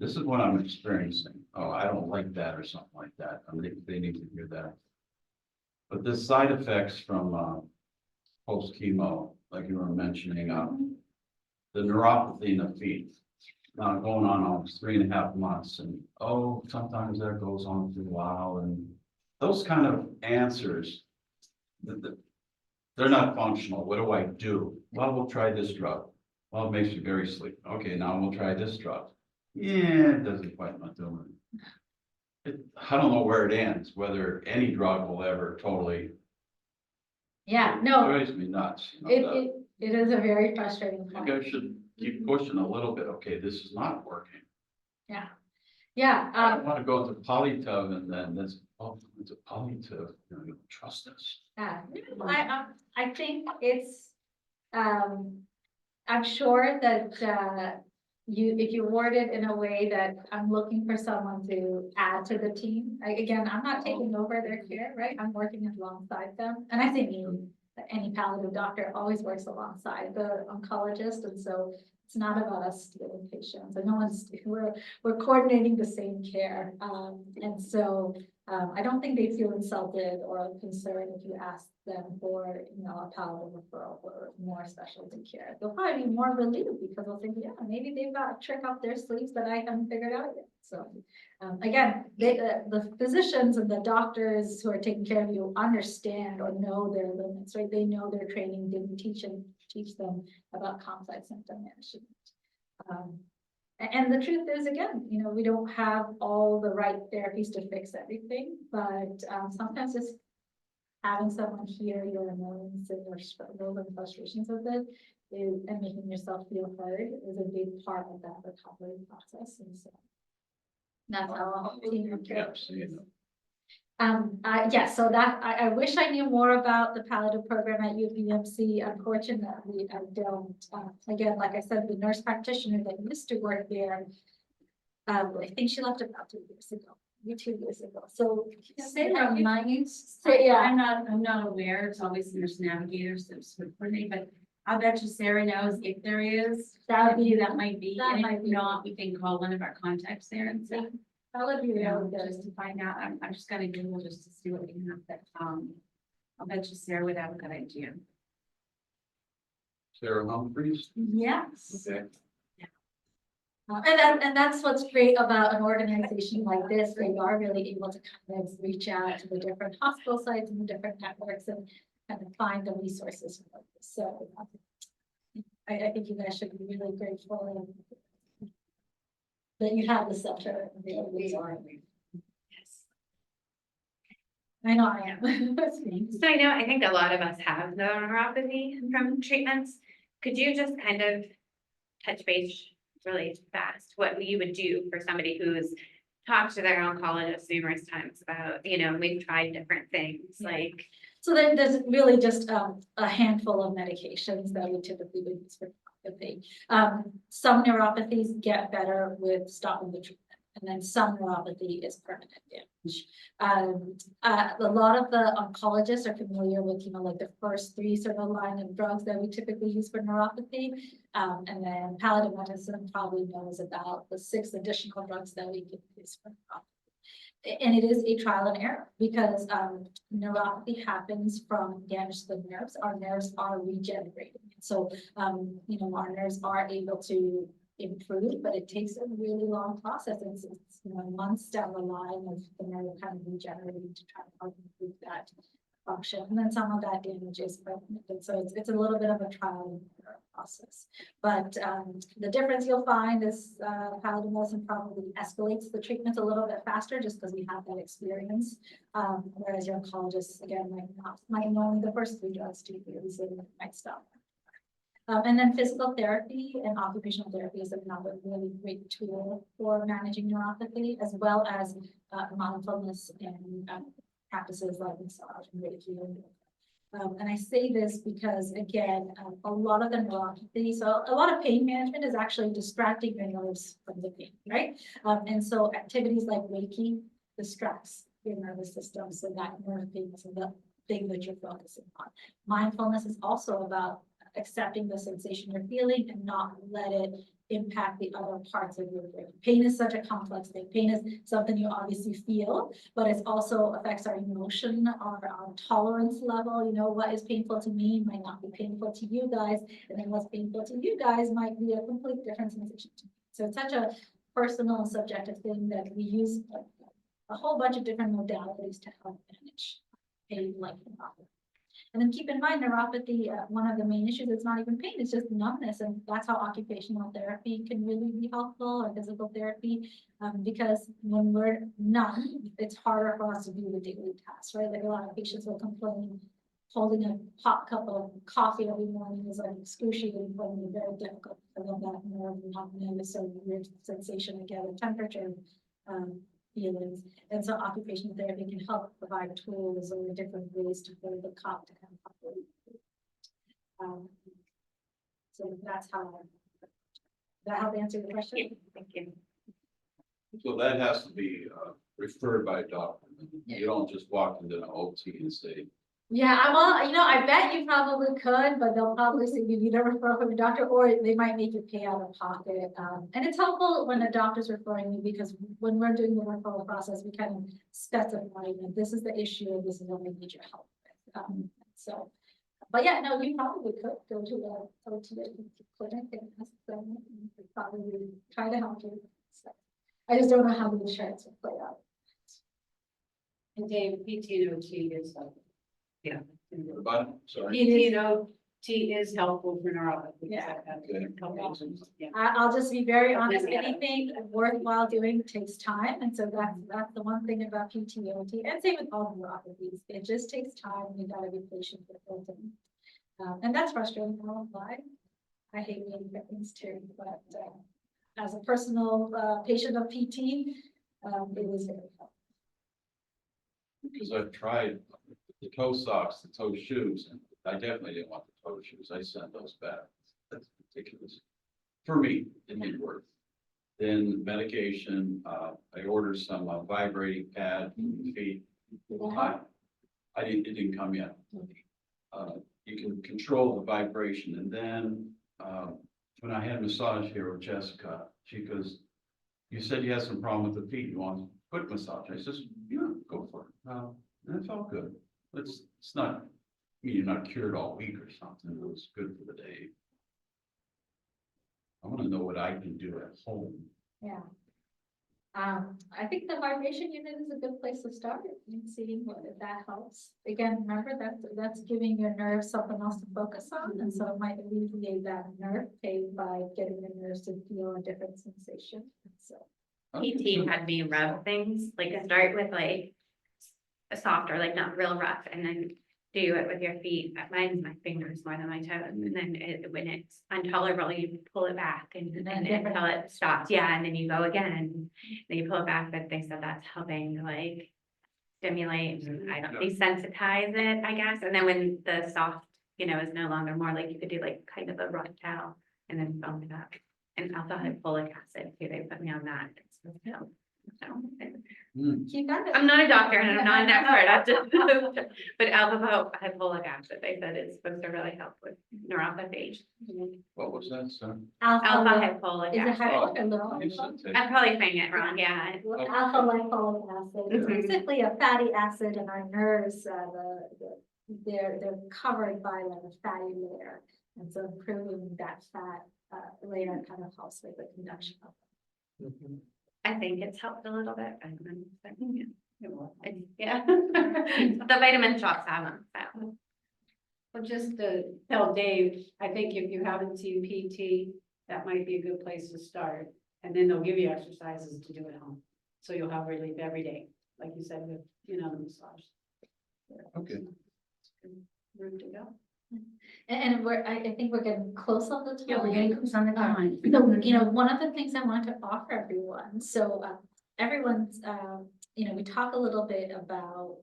this is what I'm experiencing. Oh, I don't like that or something like that. I mean, they need to hear that. But the side effects from post chemo, like you were mentioning, the neuropathy in the feet, now going on almost 3.5 months, and oh, sometimes that goes on for a while, and those kind of answers, they're not functional. What do I do? Well, we'll try this drug. Well, it makes you very sleepy. Okay, now we'll try this drug. Yeah, it doesn't quite not doing it. I don't know where it ends, whether any drug will ever totally. Yeah, It no, drives me nuts. You know, it is a very frustrating you point. guys should keep pushing a little bit. Okay, this is not working. Yeah, I don't want to go into Palliative and then this, oh, it's a Palliative, you know, you don't trust us. I think it's, I'm sure that, if you word it in a way that I'm looking for someone to add to the team. Again, I'm not taking over their care, right? I'm working alongside them. And I think any palliative doctor always works alongside the oncologist. And so it's not about us stealing patients. And no one's, we're coordinating the same care. And so I don't think they feel insulted or concerned if you ask them for, you know, a palliative referral or more specialty care. They'll probably be more relieved because they'll think, yeah, maybe they've got a trick up their sleeves that I haven't figured out yet. So again, the physicians and the doctors who are taking care of you understand or know their limits, right? They know their training didn't teach them about complex symptom management. And the truth is, again, you know, we don't have all the right therapies to fix everything, but sometimes just having someone hear your annoyance and your struggles and frustrations with it and making yourself feel heard is a big part of that recovery process. And so that's how a team approaches. Yeah, so that I wish I knew more about the palliative program at UPMC. Unfortunately, I don't. Again, like I said, the nurse practitioner that used to work there, I think she left about 2 years ago, maybe 2 years ago. So Sarah might, yeah. I'm not aware, it's always nurse navigators that would coordinate, but I'll bet you Sarah knows if there is, that might be, and if not, we can call one of our contacts there and see. That would be really Just good. to find out, I'm just gonna Google just to see what we can have, but, I'll bet you Sarah would have a good idea. Sarah Humphries? Yes. Okay. And that's what's great about an organization like this, where you are really able to kind of reach out to the different hospital sites and the different networks and kind of find the resources for this. So I think you guys should be really grateful that you have the center. We are. Yes. I know I am. So I know, I think a lot of us have the neuropathy from treatments. Could you just kind of touch base really fast, what you would do for somebody who's talked to their oncologist numerous times about, we've tried different things, like. So there's really just a handful of medications that we typically would use for neuropathy. Some neuropathies get better with stopping the treatment, and then some neuropathy is permanent damage. A lot of the oncologists are familiar with, like the first 3 sort of line of drugs that we typically use for neuropathy. And then palliative medicine probably knows about the 6 additional drugs that we can use for neuropathy. And it is a trial and error because neuropathy happens from damage to the nerves. Our nerves are regenerating. So, our nerves are able to improve, but it takes a really long process. It's months down the line of the nerve kind of regenerating to try to help improve that function. And then some of that damage is permanent. And so it's a little bit of a trial and error process. But the difference you'll find is palliative medicine probably escalates the treatments a little bit faster just because we have that experience. Whereas your oncologist, again, might know only the first 3 drugs to really say that might stop. And then physical therapy and occupational therapy is another really great tool for managing neuropathy, as well as mindfulness and practices like massage and Reiki. And I say this because, again, a lot of the neuropathy, so a lot of pain management is actually distracting your nerves from the pain, right? And so activities like Reiki distracts your nervous system, so that nerve pain is the thing that you're focusing on. Mindfulness is also about accepting the sensation you're feeling and not let it impact the other parts of your brain. Pain is such a complex thing. Pain is something you obviously feel, but it also affects our emotion, our tolerance level. What is painful to me might not be painful to you guys, and then what's painful to you guys might be a complete different sensation to me. So it's such a personal and subjective thing that we use a whole bunch of different modalities to help manage pain like neuropathy. And then keep in mind, neuropathy, one of the main issues is not even pain, it's just numbness. And that's how occupational therapy can really be helpful, or physical therapy, because when we're numb, it's harder for us to do the daily tasks, right? Like a lot of patients will complain, holding a hot cup of coffee every morning is like excruciating for me, very difficult for them, that nerve numbness or weird sensation again, the temperature, feelings. And so occupational therapy can help provide tools or different ways to hold the cup to kind of properly. So that's how, that help answer the question? Yeah, thank you. So that has to be referred by a doctor. You don't just walk into an OT and say, Yeah, I bet you probably could, but they'll probably say you need a referral from your doctor, or they might make you pay out of pocket. And it's helpful when a doctor's referring you, because when we're doing the referral process, we kind of specify that this is the issue and this is what we need your help with. But yeah, no, you probably could go to the clinic and ask them, and they'd probably try to help you. So I just don't know how the insurance will play out. And Dave, PT and OT is like. Yeah. but, sorry. PT and OT is helpful for neuropathy. Yeah. Yeah. I'll just be very honest, Yeah. anything worthwhile doing takes time, and so that's the one thing about PTOT, and same with all neuropathies, it just takes time, you gotta be patient with it. And that's frustrating, I won't lie. I hate waiting for things too, but as a personal patient of PT, it was very helpful. Because I've tried the toe socks, the toe shoes, and I definitely didn't want the toe shoes. I sent those back. That's ridiculous. For me, it didn't work. Then medication, I ordered some vibrating pad for the feet. It didn't come yet. You can control the vibration. And then when I had a massage here with Jessica, she goes, "You said you had some problem with the feet. You want foot massage?" I says, "Yeah, go for it." And it felt good. It's not, I mean, you're not cured all week or something. It was good for the day. I wanna know what I can do at home. Yeah. I think the vibration unit is a good place to start and seeing what if that helps. Again, remember that's giving your nerves something else to focus on, and so it might alleviate that nerve pain by getting your nerves to feel a different sensation, so. PT had me rub things, like start with like a softer, like not real rough, and then do it with your feet. Mine's my fingers more than my toes, and then when it's intolerable, you pull it back and until it stops. Yeah, and then you go again, and then you pull it back. But they said that's helping like stimulate, I don't desensitize it, I guess. And then when the soft, is no longer more like you could do like kind of a rub towel and then foam it up. And alpha-hypolic acid too. They put me on that. You got it. I'm not a doctor and I'm not an expert, I just, but alpha-hypolic acid, they said is supposed to really help with neuropathy. What was that, son? Alpha-hypolic Is it acid. high or low? You said take- I'm probably saying it wrong, yeah. Alpha lipoic acid, it's Mhm. basically a fatty acid in our nerves, they're covered by like a fatty layer. And so improving that fat layer kind of helps with the conduction of I think it's helped a little bit. Yeah. The vitamin shots have them, so. Well, just to tell Dave, I think if you haven't seen PT, that might be a good place to start. And then they'll give you exercises to do at home. So you'll have relief every day, like you said, with, the massage. Okay. Room to go. And I think we're getting close on the time. Yeah, we're getting close on the time. So, one of the things I want to offer everyone, so everyone's, we talk a little bit about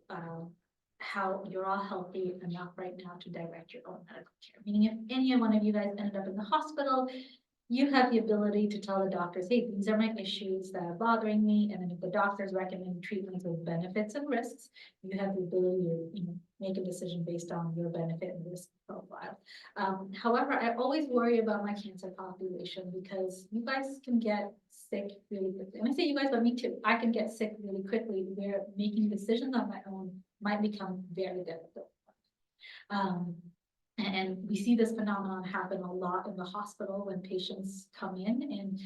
how you're all healthy enough right now to direct your own medical care. Meaning if any one of you guys ended up in the hospital, you have the ability to tell the doctors, hey, these are my issues that are bothering me. And then if the doctors recommend treatments with benefits and risks, you have the ability to, make a decision based on your benefit and risk profile. However, I always worry about my cancer population because you guys can get sick really quickly. And I say you guys, but me too. I can get sick really quickly where making decisions on my own might become very difficult. And we see this phenomenon happen a lot in the hospital when patients come in and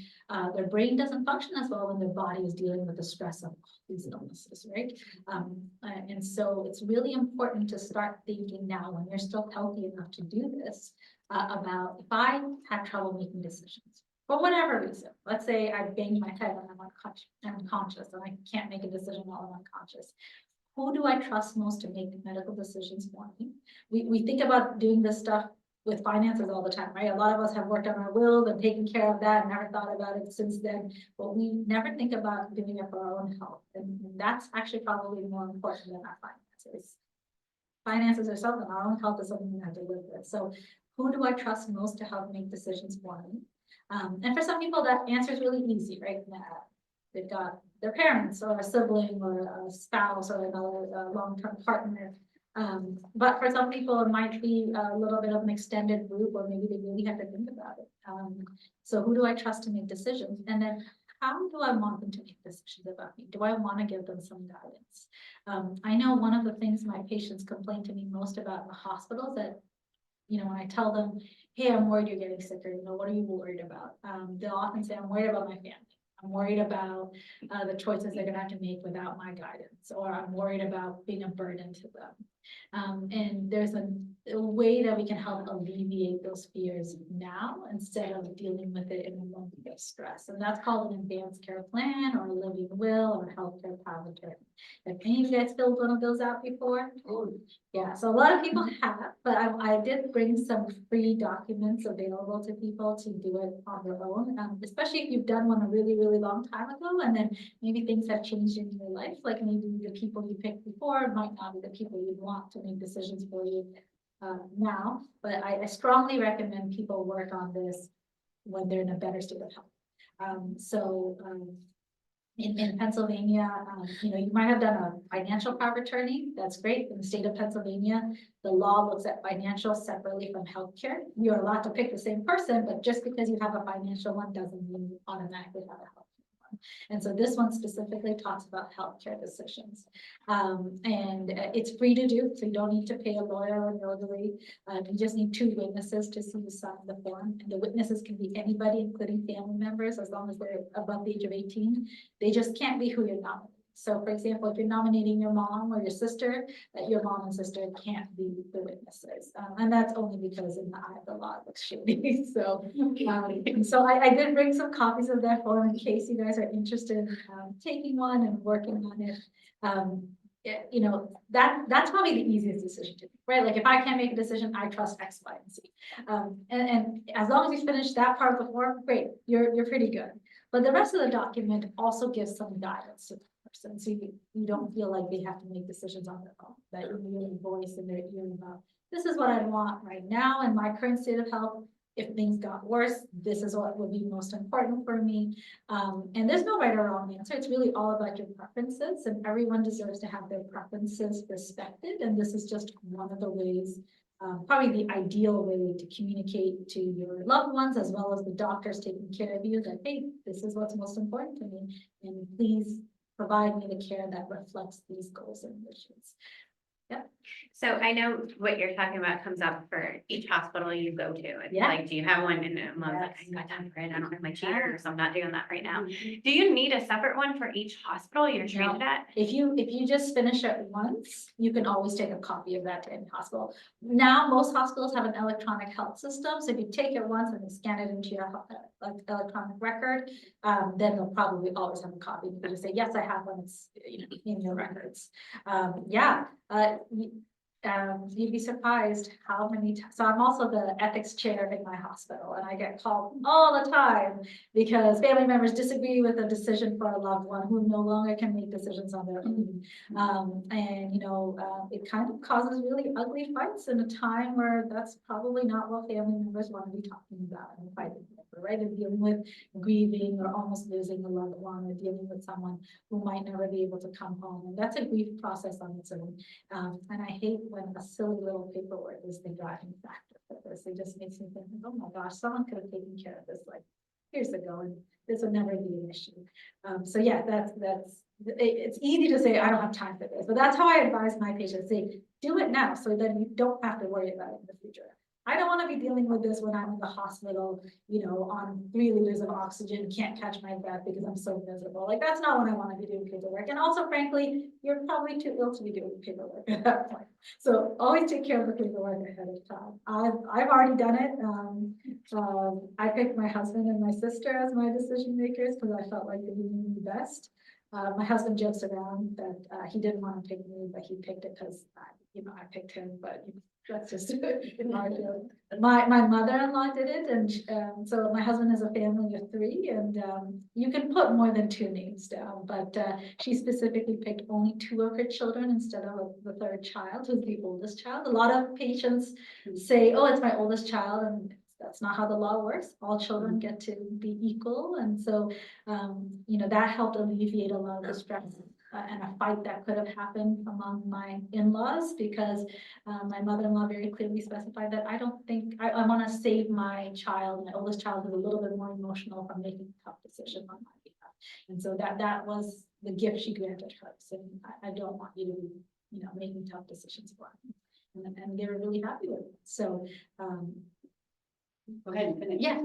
their brain doesn't function as well when their body is dealing with the stress of these illnesses, right? And so it's really important to start thinking now when you're still healthy enough to do this about if I have trouble making decisions for whatever reason. Let's say I banged my head and I'm unconscious and I can't make a decision while I'm unconscious. Who do I trust most to make medical decisions for me? We think about doing this stuff with finances all the time, right? A lot of us have worked on our wills and taken care of that and never thought about it since then, but we never think about doing it for our own health. And that's actually probably more important than our finances. Finances are something, our own health is something we have to live with. So who do I trust most to help make decisions for me? And for some people that answer is really easy, right? They've got their parents or a sibling or a spouse or another long-term partner. But for some people, it might be a little bit of an extended group, or maybe they really have to think about it. So who do I trust to make decisions? And then how do I want them to make decisions about me? Do I want to give them some guidance? I know one of the things my patients complain to me most about in the hospital is that, when I tell them, hey, I'm worried you're getting sicker, what are you worried about? They'll often say, I'm worried about my family. I'm worried about the choices they're gonna have to make without my guidance, or I'm worried about being a burden to them. And there's a way that we can help alleviate those fears now instead of dealing with it in a moment of stress. And that's called an advanced care plan or a living will or healthcare power of attorney. Have any of you guys filled one of those out before? Yeah, so a lot of people have, but I did bring some free documents available to people to do it on their own, especially if you've done one a really, really long time ago, and then maybe things have changed in your life, like maybe the people you picked before might not be the people you'd want to make decisions for you now, but I strongly recommend people work on this when they're in a better state of health. In Pennsylvania, you might have done a financial power of attorney. That's great. In the state of Pennsylvania, the law looks at financial separately from healthcare. You're allowed to pick the same person, but just because you have a financial one doesn't mean you automatically have a healthcare one. And so this one specifically talks about healthcare decisions. And it's free to do, so you don't need to pay a lawyer or notary. You just need 2 witnesses to see you sign the form. And the witnesses can be anybody, including family members, as long as they're above the age of 18. They just can't be who you're nominating. So for example, if you're nominating your mom or your sister, that your mom and sister can't be the witnesses. And that's only because in the eye of the law, it looks shady. So, so I did bring some copies of that form in case you guys are interested in taking one and working on it. You know, that's probably the easiest decision to make, right? Like if I can't make a decision, I trust X, Y, and Z. And as long as you finish that part of the form, great, you're pretty good. But the rest of the document also gives some guidance to the person, so you don't feel like they have to make decisions on their own, that you're really voice in their ear about, this is what I want right now in my current state of health. If things got worse, this is what would be most important for me. And there's no right or wrong answer. It's really all about your preferences, and everyone deserves to have their preferences respected. And this is just one of the ways, probably the ideal way to communicate to your loved ones, as well as the doctors taking care of you, that, hey, this is what's most important to me, and please provide me the care that reflects these goals and wishes. So I know what you're talking about comes up for each hospital you go to. It's Yeah. like, do you have one? And I'm like, I ain't got time for it. I don't have my cheater, so I'm not doing that right now. Do you need a separate one for each hospital you're treated at? If you just finish it once, you can always take a copy of that to any hospital. Now, most hospitals have an electronic health system, so if you take it once and you scan it into your like electronic record, then they'll probably always have a copy. You can just say, yes, I have one, it's, you know, in your records. You'd be surprised how many times. So I'm also the ethics chair in my hospital, and I get called all the time because family members disagree with a decision for a loved one who no longer can make decisions on their own. And you know, it kind of causes really ugly fights in a time where that's probably not what family members want to be talking about and fighting over, right? They're dealing with grieving or almost losing a loved one, or dealing with someone who might never be able to come home, and that's a grief process on its own. And I hate when a silly little paperwork is the driving factor for this. It just makes me think, oh my gosh, someone could have taken care of this like years ago, and this would never be an issue. So yeah, it's easy to say, I don't have time for this, but that's how I advise my patients, say, do it now, so that you don't have to worry about it in the future. I don't want to be dealing with this when I'm in the hospital, you know, on 3 liters of oxygen, can't catch my breath because I'm so miserable. Like, that's not when I want to be doing paperwork. And also, frankly, you're probably too ill to be doing paperwork at that point. So always take care of the paperwork ahead of time. I've already done it. I picked my husband and my sister as my decision makers because I felt like they knew me best. My husband jokes around that he didn't want to pick me, but he picked it because you know, I picked him, but that's just my joke. My mother-in-law did it, and so my husband has a family of 3, and you can put more than 2 names down, but she specifically picked only 2 of her children instead of the 3rd child, who's the oldest child. A lot of patients say, oh, it's my oldest child, and that's not how the law works. All children get to be equal, and so you know, that helped alleviate a lot of the stress and a fight that could have happened among my in-laws, because my mother-in-law very clearly specified that I don't think I want to save my child, my oldest child, who's a little bit more emotional, from making a tough decision on my behalf. And so that was the gift she granted her, saying, I don't want you to be, you know, making tough decisions for me. And they were really happy with it. So Go ahead and finish. Yeah,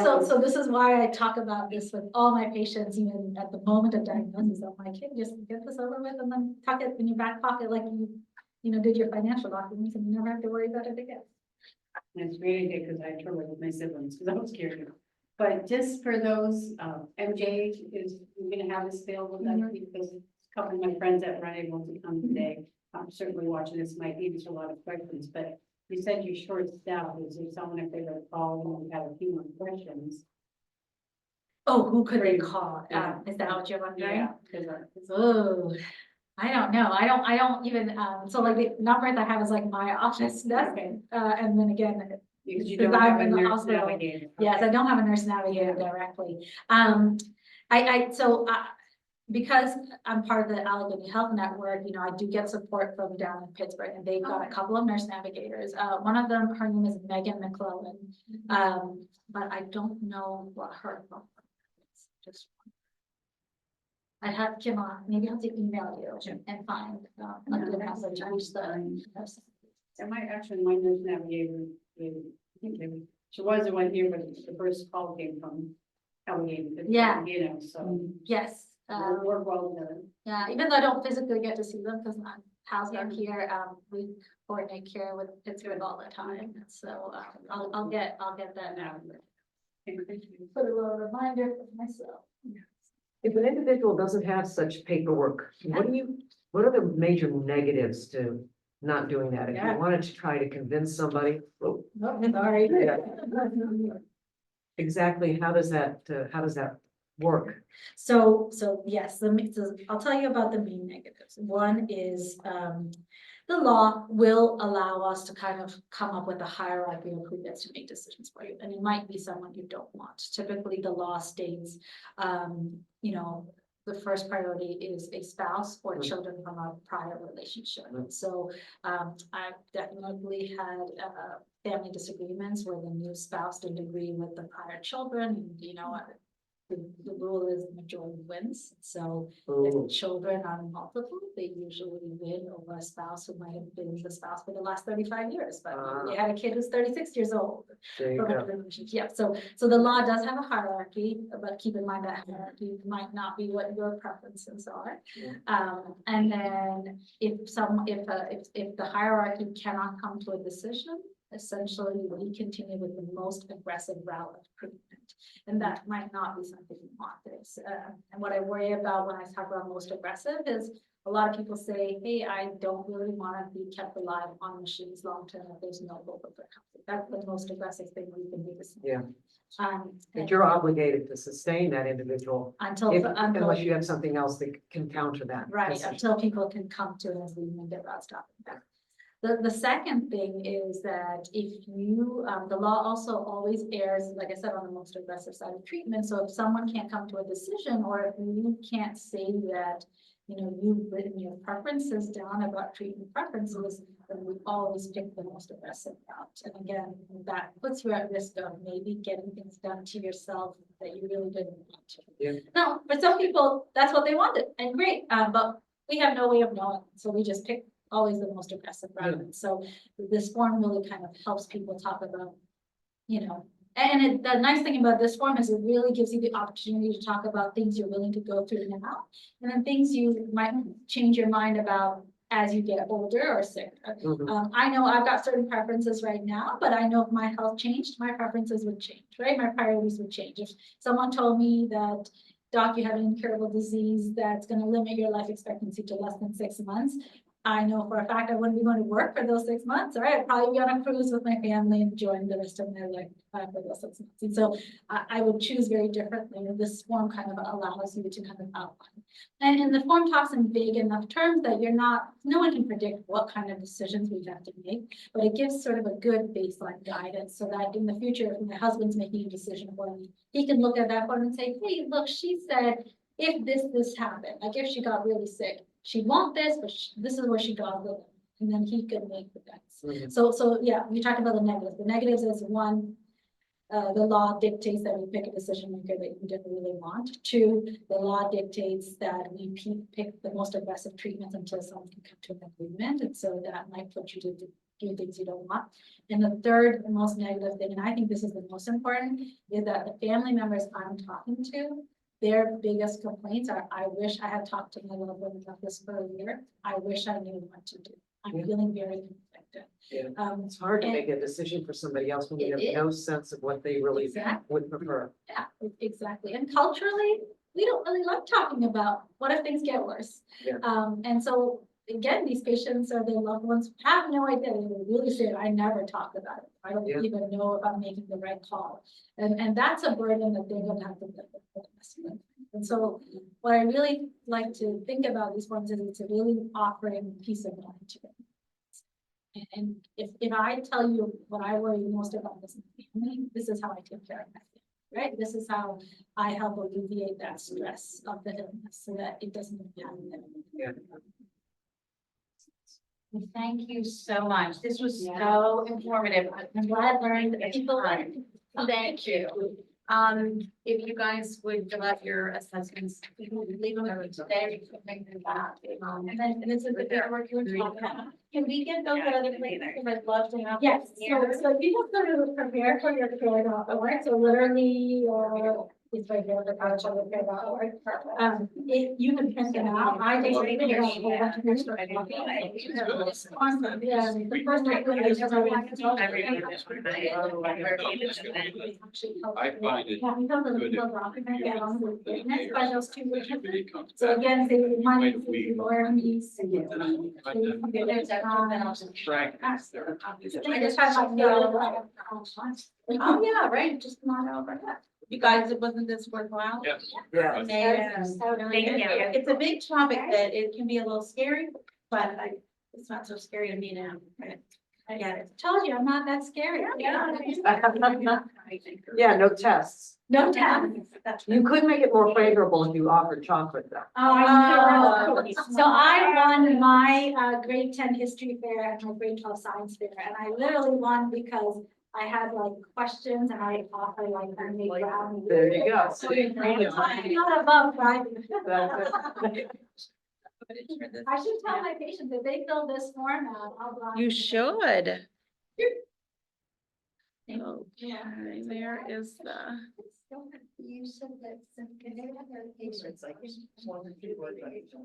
so this is why I talk about this with all my patients, even at the moment of diagnosis. I'm like, hey, just get this over with and then tuck it in your back pocket like you know, did your financial documents, and you never have to worry about it again. It's really good because I trouble with my siblings because I was scared. But just for those, MJ is gonna have this available next week because a couple of my friends that were unable to come today. I'm certainly watching this, might answer a lot of questions, but you said you're short staffed. Is there someone, if they were calling and have a few more questions? Oh, who could they call? Is that what you're wondering? Yeah, because Oh, I don't know. I don't even, so like the number that I have is like my office desk. Okay. And then again, because you because don't have I'm a in the nurse hospital. navigator. Yes, I don't have a nurse navigator directly. Because I'm part of the Allegheny Health Network, you know, I do get support from down in Pittsburgh, and they've got a couple of nurse navigators. One of them, her name is Megan McClellan, but I don't know what her phone number is. Just I have Kim on, maybe I'll have to email you and find, a good message, I just, And my nurse navigator, she was the one here, but the first call came from Allegheny. Yeah. You know, so yes. we'll work well together. Yeah, even though I don't physically get to see them because I'm housed up here, we coordinate care with Pittsburgh all the time. So I'll get that now. Put a little reminder for myself. If an individual doesn't have such paperwork, what are the major negatives to not doing that? If you Yeah. wanted to try to convince somebody, Oh, sorry. Yeah. exactly how does that work? So yes, I'll tell you about the main negatives. One is, the law will allow us to kind of come up with a hierarchy of who gets to make decisions for you. And it might be someone you don't want. Typically, the law states, the first priority is a spouse or children from a prior relationship. So I've definitely had family disagreements where the new spouse didn't agree with the prior children. The rule is majority wins. So if the children are multiple, they usually win over a spouse who might have been the spouse for the last 35 years, but they had a kid who's 36 years old. There you From a go. relationship. Yeah, so the law does have a hierarchy, but keep in mind that hierarchy might not be what your preferences are. And then if the hierarchy cannot come to a decision, essentially we continue with the most aggressive route of treatment. And that might not be something you want this. And what I worry about when I talk about most aggressive is a lot of people say, hey, I don't really want to be kept alive on machines long-term if there's no hope of recovery. That's the most aggressive thing we can do. Yeah. And But you're obligated to sustain that individual unless you have something else that can counter that. right, decision. until people can come to an agreement about stopping that. The second thing is that if you, the law also always errs, like I said, on the most aggressive side of treatment. So if someone can't come to a decision, or if you can't say that, you've written your preferences down about treatment preferences, then we always pick the most aggressive route. And again, that puts you at risk of maybe getting things done to yourself that you really didn't want to. Yeah. Now, for some people, that's what they wanted, and great, but we have no way of knowing, so we just pick always the most aggressive route. And so this form really kind of helps people talk about, the nice thing about this form is it really gives you the opportunity to talk about things you're willing to go through now, and then things you might change your mind about as you get older or sicker. I know I've got certain preferences right now, but I know if my health changed, my preferences would change, right? My priorities would change. If someone told me that, doc, you have an incurable disease that's going to limit your life expectancy to less than 6 months, I know for a fact I wouldn't be going to work for those 6 months, right? I'd probably be on a cruise with my family and enjoying the rest of my life for those 6 months. And so I would choose very differently. This form kind of allows you to kind of outline. And the form talks in vague enough terms that no one can predict what kind of decisions we have to make, but it gives sort of a good baseline guidance so that in the future, if my husband's making a decision for me, he can look at that form and say, hey, look, she said, if this happened, like if she got really sick, she'd want this, but this is where she got it, and then he could make the guidance. So yeah, we talked about the negatives. The negatives is one, the law dictates that we pick a decision maker that you didn't really want. Two, the law dictates that we pick the most aggressive treatments until someone can come to an agreement, and so that might put you to do things you don't want. And the third and most negative thing, and I think this is the most important, is that the family members I'm talking to, their biggest complaints are, I wish I had talked to my loved one about this for a year. I wish I knew what to do. I'm feeling very conflicted. It's hard to make a decision for somebody else when you have no sense of what they really would prefer. Yeah, exactly. And culturally, we don't really love talking about what if things get worse. Yeah. And so again, these patients or their loved ones have no idea. They really say, I never talk about it. I don't even know if I'm making the right call. And that's a burden that they're going to have to live with. And so what I really like to think about these forms is it's really offering peace of mind to them. And if I tell you what I worry most about this family, this is how I take care of my family, right? This is how I help alleviate that stress of the illness so that it doesn't happen. Yeah. Thank you so much. This was so informative. I'm glad I learned that people Thank you. If you guys would fill out your assessments, you can leave them with me today, you can make them back. And then this is the paperwork you were talking about. Can we get those at other places? Because I'd love to have. Yes, them here. so you just go to prepare for your care.org, so literally, it's right there, the care.org. You can print them out, I just made a whole bunch of extra copies. The first one is I find it good if by those two words. everybody comes So back. again, they remind Wait a you week. to lawyer meetings. There's a- Frankness there. I just had my no. Oh, yeah, right, just not over that. You guys, wasn't this worthwhile? Yes. Yeah. Thank you. It's a big topic that it can be a little scary, but it's not so scary to me now. I get it. Told you, I'm not that scary. Yeah, no tests. No test. You could make it more favorable if you offered chocolate though. Oh, I know. So I won my grade 10 history fair and my grade 12 science fair, and I literally won because I had like questions and I offered like homemade brownies. There you go. I'm not above bribing. That's I should tell my patients if they fill this form out, I'll bribe You them. should. Thank you. Okay, there is the. You said that.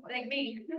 Like me.